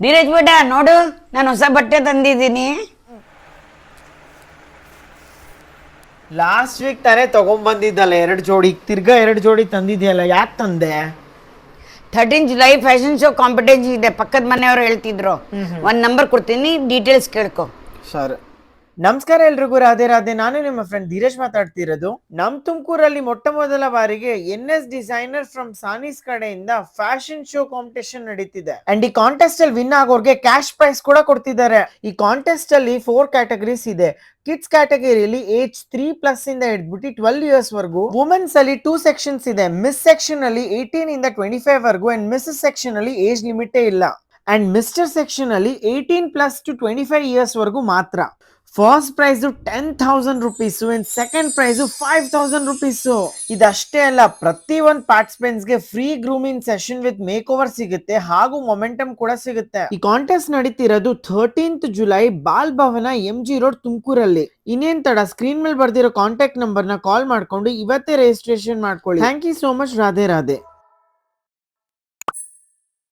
ಧೀರಜ್ ಬೇಡ ನೋಡು, ನಾನು ಹೊಸ ಬಟ್ಟೆ ತಂದಿದ್ದೀನಿ. ಲಾಸ್ಟ್ ವೀಕ್ ತಾನೇ ತಗೊಂಡ್ಬಂದಿದ್ದಲ್ಲ 2 ಜೋಡಿ, ತಿರ್ಗಾ 2 ಜೋಡಿ ತಂದಿದ್ಯಲ್ಲ, ಯಾಕೆ ತಂದೆ? 13 ಜುಲೈ ಫ್ಯಾಷನ್ ಶೋ ಕಾಂಪಿಟೇಷನ್ ಇದೆ, ಪಕ್ಕದ ಮನೆಯವರು ಹೇಳ್ತಿದ್ರು. ಒಂದು ನಂಬರ್ ಕೊಡ್ತೀನಿ, ಡೀಟೇಲ್ಸ್ ಕೇಳ್ಕೊ. ಸರ್, ನಮಸ್ಕಾರ ಎಲ್ರಿಗೂ, ರಾಧೆ ರಾಧೆ. ನಾನು ನಿಮ್ಮ ಫ್ರೆಂಡ್ ಧೀರಜ್ ಮಾತಾಡ್ತಿರೋದು. ನಮ್ ತುಮಕೂರಲ್ಲಿ ಮೊಟ್ಟ ಮೊದಲ ಬಾರಿಗೆ NS ಡಿಸೈನರ್ ಫ್ರಮ್ ಸಾನೀಸ್ ಕಡೆಯಿಂದ ಫ್ಯಾಷನ್ ಶೋ ಕಾಂಪಿಟೇಷನ್ ನಡೀತಿದೆ. ಅಂಡ್ ಈ ಕಾಂಟೆಸ್ಟ್ ಅಲ್ಲಿ ವಿನ್ ಆಗೋರ್ಗೆ ಕ್ಯಾಶ್ ಪ್ರೈಸ್ ಕೂಡ ಕೊಡ್ತಿದ್ದಾರೆ. ಈ ಕಾಂಟೆಸ್ಟ್ ಅಲ್ಲಿ 4 ಕ್ಯಾಟಗರೀಸ್ ಇದೆ. ಕಿಡ್ಸ್ ಕ್ಯಾಟಗರಿಯಲ್ಲಿ ಏಜ್ 3+ ಇಂದ ಹಿಡಿದ್ಬಿಟ್ಟು 12 ಇಯರ್ಸ್ ವರೆಗೂ. ವುಮೆನ್ಸ್ ಅಲ್ಲಿ 2 ಸೆಕ್ಷನ್ಸ್ ಇದೆ. ಮಿಸ್ ಸೆಕ್ಷನ್ ಅಲ್ಲಿ 18 ಇಂದ 25 ವರೆಗೂ, ಅಂಡ್ ಮಿಸಸ್ ಸೆಕ್ಷನ್ ಅಲ್ಲಿ ಏಜ್ ಲಿಮಿಟೇ ಇಲ್ಲ. ಅಂಡ್ ಮಿಸ್ಟರ್ ಸೆಕ್ಷನ್ ಅಲ್ಲಿ 18+ to 25 ಇಯರ್ಸ್ ವರೆಗೂ ಮಾತ್ರ. First prize 10,000 rupees and second prize 5,000 rupees. ಇದಷ್ಟೇ ಅಲ್ಲ, ಪ್ರತಿ ಒಂದು ಪಾರ್ಟಿಸಿಪೆಂಟ್ಸ್ ಗೆ free grooming session with make over ಸಿಗುತ್ತೆ, ಹಾಗೂ ಮೊಮೆಂಟಮ್ ಕೂಡ ಸಿಗುತ್ತೆ. ಈ ಕಾಂಟೆಸ್ಟ್ ನಡೀತಿರೋದು 13th ಜುಲೈ ಬಾಲ್ ಭವನ MG ರೋಡ್ ತುಮಕೂರಲ್ಲಿ. ಇನ್ನೇನ್ ತಡ, ಸ್ಕ್ರೀನ್ ಮೇಲೆ ಬರ್ದಿರೋ ಕಾಂಟ್ಯಾಕ್ಟ್ ನಂಬರ್ ನ ಕಾಲ್ ಮಾಡ್ಕೊಂಡು ಇವತ್ತೇ ರಿಜಿಸ್ಟ್ರೇಷನ್ ಮಾಡ್ಕೊಳ್ಳಿ. Thank you so much. Radhe Radhe.